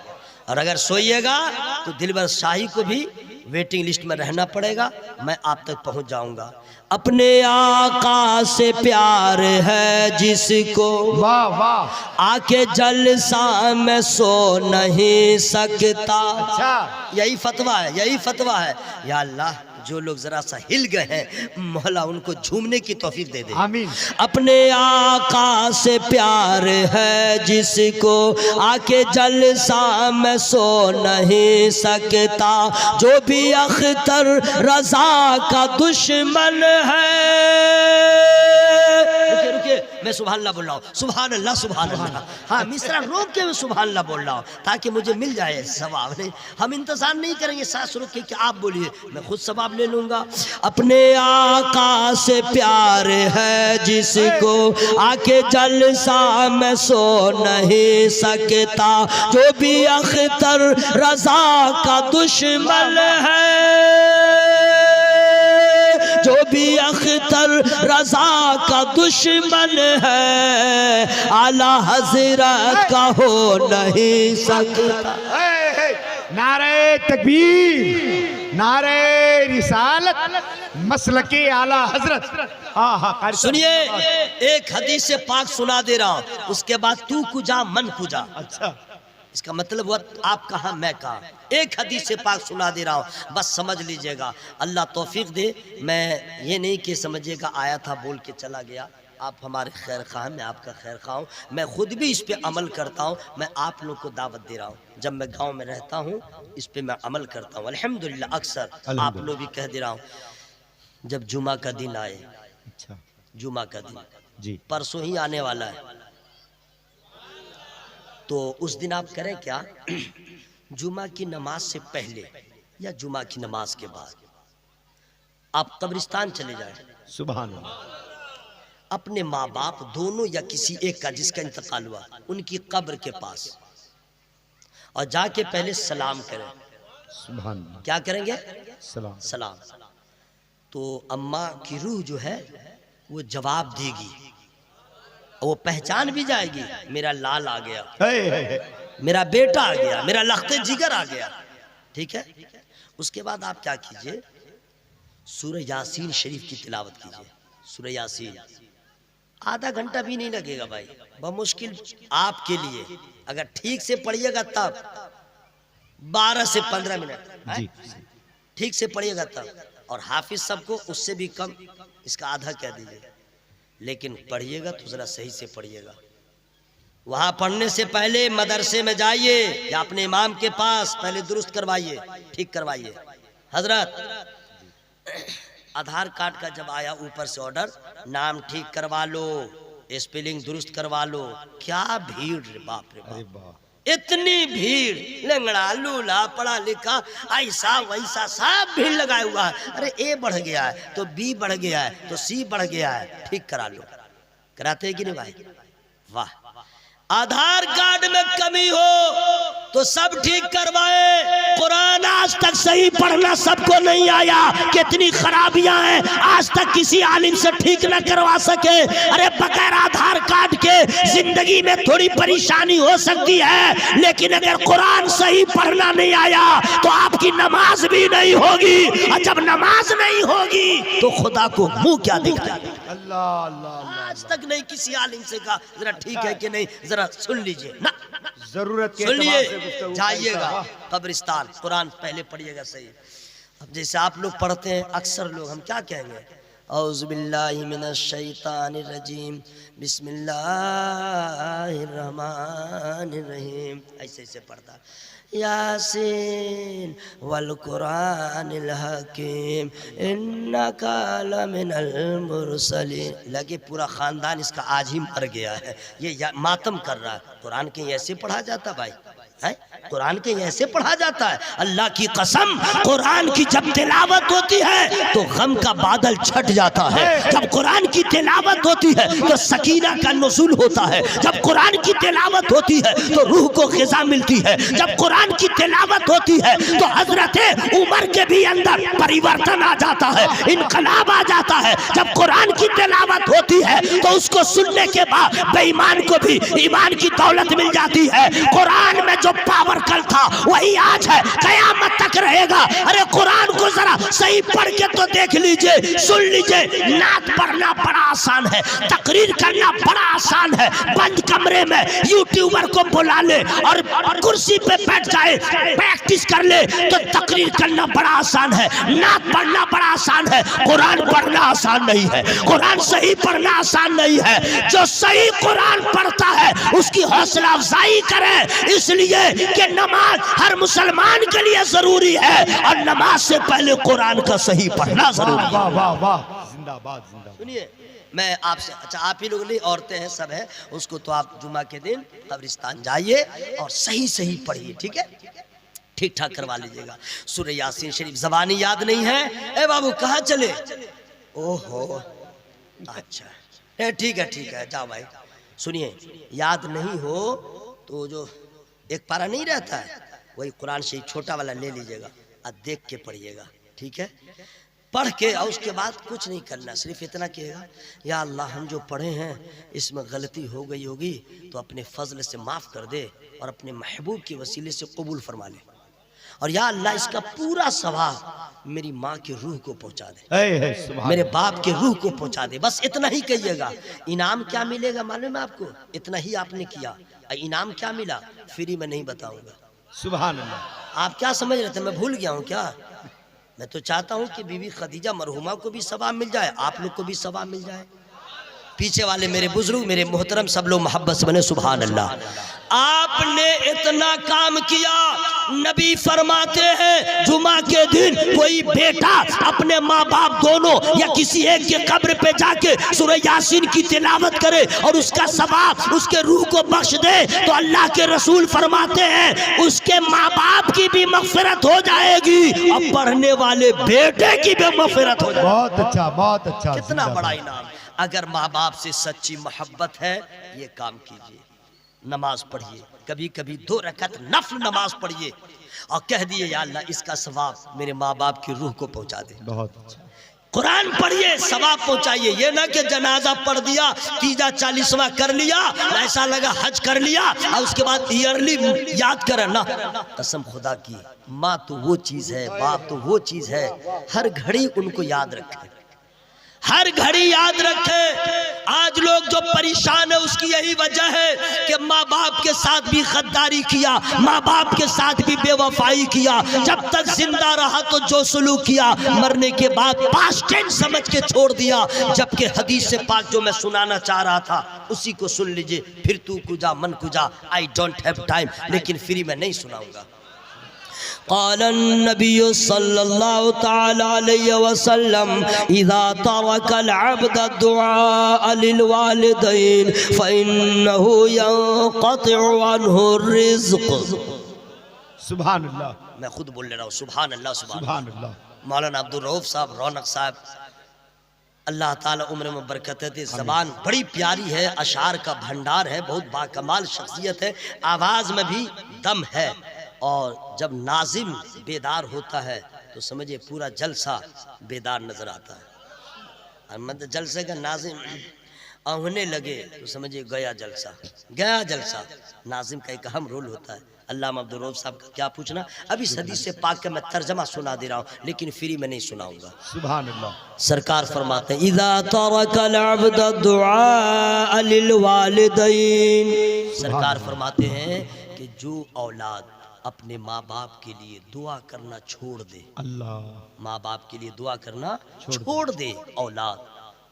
और अगर सोइएगा तो दिलबर शाही को भी वेटिंग लिस्ट में रहना पड़ेगा, मैं आप तक पहुंच जाऊंगा। अपने आका से प्यार है जिसको, वाह वाह, आके जलसा में सो नहीं सकता। अच्छा, यही फतवा है, यही फतवा है। या अल्लाह, जो लोग जरा सा हिल गए हैं, मौला उनको झूमने की तौफीक दे दे, आमीन। अपने आका से प्यार है जिसको, आके जलसा में सो नहीं सकता। जो भी अख्तर रजा का दुश्मन है, रुकिए रुकिए, मैं सुभान अल्लाह बोल रहा हूँ, सुभान अल्लाह सुभान अल्लाह। हाँ, मिश्रा रोक के मैं सुभान अल्लाह बोल रहा हूँ ताकि मुझे मिल जाए सवाब। नहीं, हम इंतजार नहीं करेंगे सांस रोक के कि आप बोलिए, मैं खुद सवाब ले लूंगा। अपने आका से प्यार है जिसको, आके जलसा में सो नहीं सकता। जो भी अख्तर रजा का दुश्मन है, जो भी अख्तर रजा का दुश्मन है, आला हजरत का हो नहीं सकता। नारे तकबीर, नारे रिसालत, मसलके आला हजरत। हाँ हाँ, सुनिए, एक हदीस से पाक सुना दे रहा हूँ, उसके बाद तू कुजा मन कुजा। अच्छा, इसका मतलब हुआ आप कहा मैं कहा। एक हदीस से पाक सुना दे रहा हूँ, बस समझ लीजिएगा। अल्लाह तौफीक दे। मैं ये नहीं कि समझिएगा आया था बोल के चला गया। आप हमारे खैर खां, मैं आपका खैर खां हूँ, मैं खुद भी इस पे अमल करता हूँ। मैं आप लोग को दावत दे रहा हूँ, जब मैं गांव में रहता हूँ इस पे मैं अमल करता हूँ अल्हम्दुलिल्लाह। अक्सर आप लोग भी कह दे रहा हूँ, जब जुमा का दिन आए, अच्छा जुमा का दिन जी, परसों ही आने वाला है, तो उस दिन आप करें क्या, जुमा की नमाज से पहले या जुमा की नमाज के बाद आप कब्रिस्तान चले जाएं, सुभान अल्लाह। अपने माँ बाप दोनों या किसी एक का जिसका इंतकाल हुआ उनकी कब्र के पास और जाके पहले सलाम करें। सुभान अल्लाह। क्या करेंगे? सलाम। सलाम। तो अम्मा की रूह जो है वो जवाब देगी, वो पहचान भी जाएगी, मेरा लाल आ गया, मेरा बेटा आ गया, मेरा लख्ते जिगर आ गया। ठीक है, उसके बाद आप क्या कीजिए, सूरह यासीन शरीफ की तिलावत कीजिए। सूरह यासीन आधा घंटा भी नहीं लगेगा भाई, बमुश्किल आपके लिए अगर ठीक से पढ़िएगा तब 12 से 15 मिनट जी। ठीक से पढ़िएगा तब, और हाफिज सबको उससे भी कम, इसका आधा कह दीजिए, लेकिन पढ़िएगा तो जरा सही से पढ़िएगा। वहां पढ़ने से पहले मदरसे में जाइए या अपने इमाम के पास पहले दुरुस्त करवाइए, ठीक करवाइए। हजरत आधार कार्ड का जब आया ऊपर से ऑर्डर, नाम ठीक करवा लो, स्पेलिंग दुरुस्त करवा लो, क्या भीड़ रे बाप रे बाप, इतनी भीड़, लंगड़ा लूला पढ़ा लिखा ऐसा वैसा सब भीड़ लगाया हुआ है। अरे ए बढ़ गया है तो बी बढ़ गया है तो सी बढ़ गया है, ठीक करा लो। कराते हैं कि नहीं भाई? वाह। आधार कार्ड में कमी हो तो सब ठीक करवाए। कुरान आज तक सही पढ़ना सबको नहीं आया, कितनी खराबियां हैं, आज तक किसी आलिम से ठीक न करवा सके। अरे बगैर आधार कार्ड के जिंदगी में थोड़ी परेशानी हो सकती है, लेकिन अगर कुरान सही पढ़ना नहीं आया तो आपकी नमाज भी नहीं होगी, और जब नमाज नहीं होगी तो खुदा को मुंह क्या दिखाएगा? अल्लाह अल्लाह। आज तक नहीं किसी आलिम से कहा जरा ठीक है कि नहीं, जरा सुन लीजिए ना, जरूरत के सुनिए, एतबार से गुफ्तगू जाइएगा करता। कब्रिस्तान, कुरान पहले पढ़िएगा सही। अब जैसे आप लोग पढ़ते हैं अक्सर लोग, हम क्या कहेंगे, औज़ु बिल्लाहि मिनश शैतानिर रजीम, बिस्मिल्लाहिर रहमानिर रहीम, ऐसे ऐसे पढ़ता। यासीन वल कुरानिल हकीम इन्नका लमिनल मुरसलीन। लगे पूरा खानदान इसका आज ही मर गया है, ये मातम कर रहा है। कुरान के ऐसे पढ़ा जाता भाई है? कुरान के ऐसे पढ़ा जाता है? अल्लाह की कसम, कुरान की जब तिलावत होती है तो गम का बादल छट जाता है। जब कुरान की तिलावत होती है तो सकीना का नुज़ूल होता है। जब कुरान की तिलावत होती है तो रूह को ग़िज़ा मिलती है। जब कुरान की तिलावत होती है तो हजरत उमर के भी अंदर परिवर्तन आ जाता है, इनकलाब आ जाता है। जब कुरान की तिलावत होती है तो उसको सुनने के बाद बेईमान को भी ईमान की दौलत मिल जाती है। कुरान में जो पावर कल था वही आज है, कयामत तक रहेगा। अरे कुरान को जरा सही पढ़ के तो देख लीजिए, सुन लीजिए। नात पढ़ना बड़ा आसान है, तकरीर करना बड़ा आसान है। बंद कमरे में यूट्यूबर को बुला ले और कुर्सी पे बैठ जाए, प्रैक्टिस कर ले तो तकरीर करना बड़ा आसान है। नात पढ़ना बड़ा आसान है, कुरान पढ़ना आसान नहीं है। कुरान सही पढ़ना आसान नहीं है। जो सही कुरान पढ़ता है उसकी हौसला अफजाई करे, इसलिए कि नमाज हर मुसलमान के लिए जरूरी है और नमाज से पहले कुरान का सही पढ़ना जरूरी है। वाह वाह वाह, जिंदाबाद जिंदाबाद। सुनिए, मैं आपसे, अच्छा आप ही लोग नहीं, औरतें हैं, सब है, उसको तो आप जुमा के दिन कब्रिस्तान जाइए और सही सही पढ़िए, ठीक है, ठीक ठाक करवा लीजिएगा। सूरह यासीन शरीफ ज़बानी याद नहीं है? ए बाबू कहाँ चले? ओहो अच्छा, ठीक है, जाओ भाई। सुनिए, याद नहीं हो तो जो एक पारा नहीं रहता है वही कुरान से छोटा वाला ले लीजिएगा और देख के पढ़िएगा, ठीक है। पढ़ के और उसके बाद कुछ नहीं करना, सिर्फ इतना कहिएगा, या अल्लाह हम जो पढ़े हैं इसमें गलती हो गई होगी तो अपने फजल से माफ़ कर दे और अपने महबूब के वसीले से कबूल फरमा ले, और या अल्लाह इसका पूरा सवाब मेरी माँ की रूह को पहुँचा दे, मेरे बाप के रूह को पहुँचा दे। बस इतना ही कहिएगा। इनाम क्या मिलेगा मालूम है आपको? इतना ही आपने किया, इनाम क्या मिला फ्री में नहीं बताऊंगा। सुभान अल्लाह। आप क्या समझ रहे थे मैं भूल गया हूँ क्या? मैं तो चाहता हूँ कि बीवी खदीजा मरहुमा को भी सवाब मिल जाए, आप लोग को भी सवाब मिल जाए। पीछे वाले मेरे बुजुर्ग, मेरे मोहतरम सब लोग मोहब्बत से बने सुभान अल्लाह। आपने इतना काम किया। नबी फरमाते हैं जुमा के दिन कोई बेटा अपने माँ बाप दोनों या किसी एक के कब्र पे जाके सूरह यासीन की तिलावत करे और उसका सवाब उसके रूह को बख्श दे तो अल्लाह के रसूल फरमाते हैं उसके माँ बाप की भी मग़फ़िरत हो जाएगी और पढ़ने वाले बेटे की भी मग़फ़िरत हो जाएगी। बहुत अच्छा, बहुत अच्छा। कितना बड़ा इनाम। अगर माँ बाप से सच्ची मोहब्बत है ये काम कीजिए, नमाज पढ़िए, कभी कभी 2 रकात नफल नमाज पढ़िए और कह दिए या अल्लाह इसका सवाब मेरे माँ बाप की रूह को पहुंचा दे। बहुत अच्छा। कुरान पढ़िए, सवाब पहुंचाइए। ये ना कि जनाजा पढ़ दिया, तीजा 40वां कर लिया, ऐसा लगा हज कर लिया और उसके बाद ईयरली याद करें ना। कसम खुदा की, माँ तो वो चीज है, बाप तो वो चीज है, हर घड़ी उनको याद रखें, हर घड़ी याद रखें। आज लोग जो परेशान है उसकी यही वजह है कि माँ बाप के साथ भी गद्दारी किया, माँ बाप के साथ भी बेवफाई किया। जब तक जिंदा रहा तो जो सलूक किया, मरने के बाद पास्ट टेंस समझ के छोड़ दिया। जबकि हदीस से पाक जो मैं सुनाना चाह रहा था उसी को सुन लीजिए। फिर तू कुजा मन कुजा, आई डोंट हैव टाइम, लेकिन फ्री में नहीं सुनाऊंगा। क़ालन नबी सल्लल्लाहु तआला अलैहि वसल्लम इज़ा तरकल अब्द दुआ लिल वालिदैन फ़इन्नहु यंक़तिउ अन्हु रिज़्क़। सुभान अल्लाह। मैं खुद बोल ले रहा हूँ सुभान अल्लाह, सुभान अल्लाह। मौलाना अब्दुल रऊफ साहब, रौनक साहब, अल्लाह ताला उम्र में बरकत दे। ज़बान बड़ी प्यारी है, अशार का भंडार है, बहुत बाकमाल शख्सियत है, आवाज़ में भी दम है। और जब नाजिम बेदार होता है तो समझिए पूरा जलसा बेदार नजर आता है। और मतलब जलसे का नाजिम होने लगे तो समझिए गया जलसा, गया जलसा। नाजिम का एक अहम रोल होता है। अल्लामा अब्दुल रऊफ साहब का क्या पूछना। अभी हदीस से पाक का मैं तर्जमा सुना दे रहा हूँ, लेकिन फ्री में नहीं सुनाऊंगा। सुभान अल्लाह। सरकार फरमाते हैं इज़ा तरकल अब्द दुआ लिल वालिदैन। सरकार फरमाते हैं कि जो औलाद अपने माँ बाप के लिए दुआ करना छोड़ दे, अल्लाह, माँ बाप के लिए दुआ करना छोड़ दे औलाद,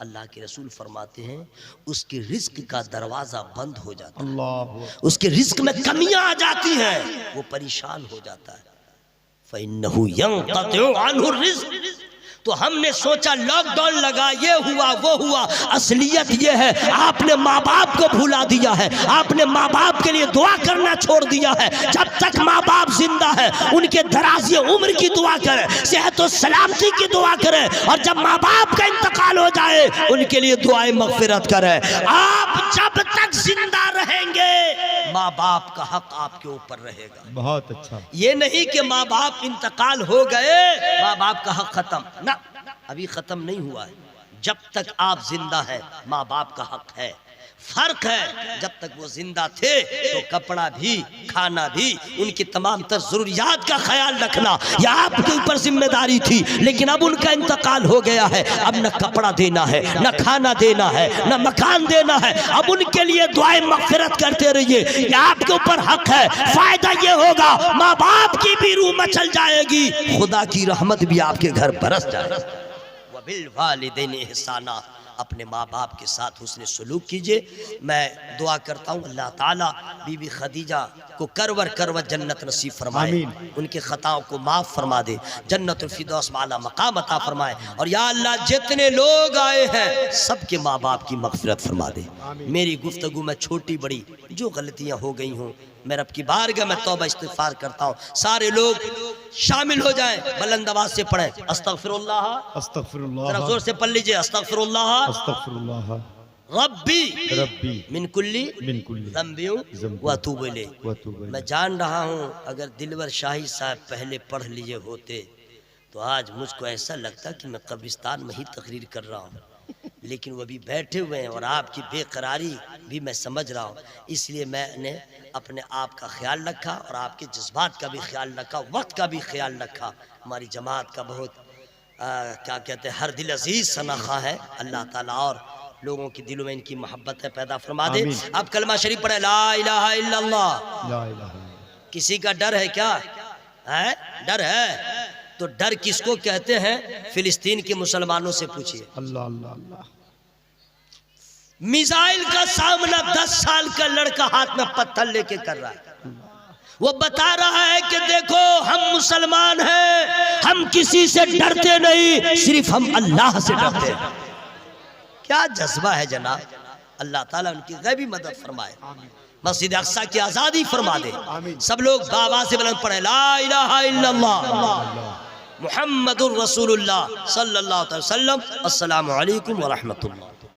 अल्लाह के रसूल फरमाते हैं उसके रिस्क का दरवाजा बंद हो जाता है, अल्लाह, उसके रिस्क में कमियां आ जाती हैं, वो परेशान हो जाता है। फ़इन्नहु यंक़तिउ अन्हु रिज़्क़। तो हमने सोचा लॉकडाउन लगा, ये हुआ वो हुआ। असलियत ये है आपने माँ बाप को भुला दिया है, आपने माँ बाप के लिए दुआ करना छोड़ दिया है। जब तक माँ बाप जिंदा है उनके दराज़ी उम्र की दुआ करें, सेहत और सलामती की दुआ करें, और जब माँ बाप का इंतकाल हो जाए उनके लिए दुआएं मग़फ़िरत करें। आप जब तक जिंदा रहेंगे माँ बाप का हक आपके ऊपर रहेगा। बहुत अच्छा। ये नहीं कि माँ बाप इंतकाल हो गए माँ बाप का हक खत्म, ना, अभी खत्म नहीं हुआ है। जब तक आप जिंदा है माँ बाप का हक है। फर्क है जब तक वो जिंदा थे तो कपड़ा भी, खाना भी, उनकी तमाम तर जरूरियात का ख्याल रखना यह आपके ऊपर जिम्मेदारी थी। लेकिन अब उनका इंतकाल हो गया है, अब न कपड़ा देना है, न खाना देना है, न मकान देना है। अब उनके लिए दुआएं मग़फ़िरत करते रहिए, यह आपके ऊपर हक है। फायदा ये होगा माँ बाप की भी रूह मचल जाएगी, खुदा की रहमत भी आपके घर बरस जाएगी। वबिल वालिदैन इहसाना, अपने माँ बाप के साथ हुस्न सलूक कीजिए। मैं दुआ करता हूँ अल्लाह ताला बीबी खदीजा को करवर करवर जन्नत नसीब फरमाए, उनके खताओं को माफ़ फरमा दे, जन्नतुल फिरदौस माला मकाम अता फरमाए। और या अल्लाह जितने लोग आए हैं सबके माँ बाप की मग़फ़िरत फरमा दे। मेरी गुफ्तगू में छोटी बड़ी जो गलतियाँ हो गई हों मैं रब की बारगाह में तौबा इस्तिग़फ़ार करता हूँ। सारे लोग शामिल हो जाएं, बुलंद आवाज़ से पढ़ें अस्तग़फ़िरुल्लाह, अस्तग़फ़िरुल्लाह, जरा जोर से पढ़ लीजिए अस्तग़फ़िरुल्लाह अस्तग़फ़िरुल्लाह रब्बी रब्बी मिन कुल्ली मिन कुल्ली ज़ंबि व अतूबु इलैह। मैं जान रहा हूँ अगर दिलवर शाही साहब पहले पढ़ लिए होते तो आज मुझको ऐसा लगता कि मैं कब्रिस्तान में ही तकरीर कर रहा हूँ, लेकिन वो भी बैठे हुए हैं और आपकी बेकरारी भी मैं समझ रहा हूँ, इसलिए मैंने अपने आप का ख्याल रखा और आपके जज्बात का भी ख्याल रखा, वक्त का भी ख्याल रखा। हमारी जमात का बहुत क्या कहते हैं हर दिल अजीज सनाखा है। अल्लाह ताला और लोगों के दिलों में इनकी मोहब्बत है पैदा फरमा दे। अब कलमा शरीफ पढ़े ला इलाहा इल्लल्लाह। ला इलाहा इल्लल्लाह। किसी का डर है क्या? है डर है तो डर किसको कहते हैं? फिलिस्तीन के मुसलमानों से पूछिए। अल्लाह अल्लाह अल्लाह। मिसाइल का सामना 10 साल का लड़का हाथ में पत्थर लेके कर रहा है। वो बता रहा है कि देखो हम मुसलमान हैं, हम किसी से डरते नहीं, सिर्फ हम अल्लाह से डरते हैं। क्या जज्बा है जनाब। अल्लाह ताला उनकी गैबी मदद फरमाए, मस्जिद अक्सा की आजादी फरमा दे। सब लोग बाबा से बुलंद पढ़े ला इलाहा इल्लल्लाह मुहम्मदुर रसूलुल्लाह सल्लल्लाहु अलैहि वसल्लम। अस्सलामु अलैकुम व रहमतुल्लाह।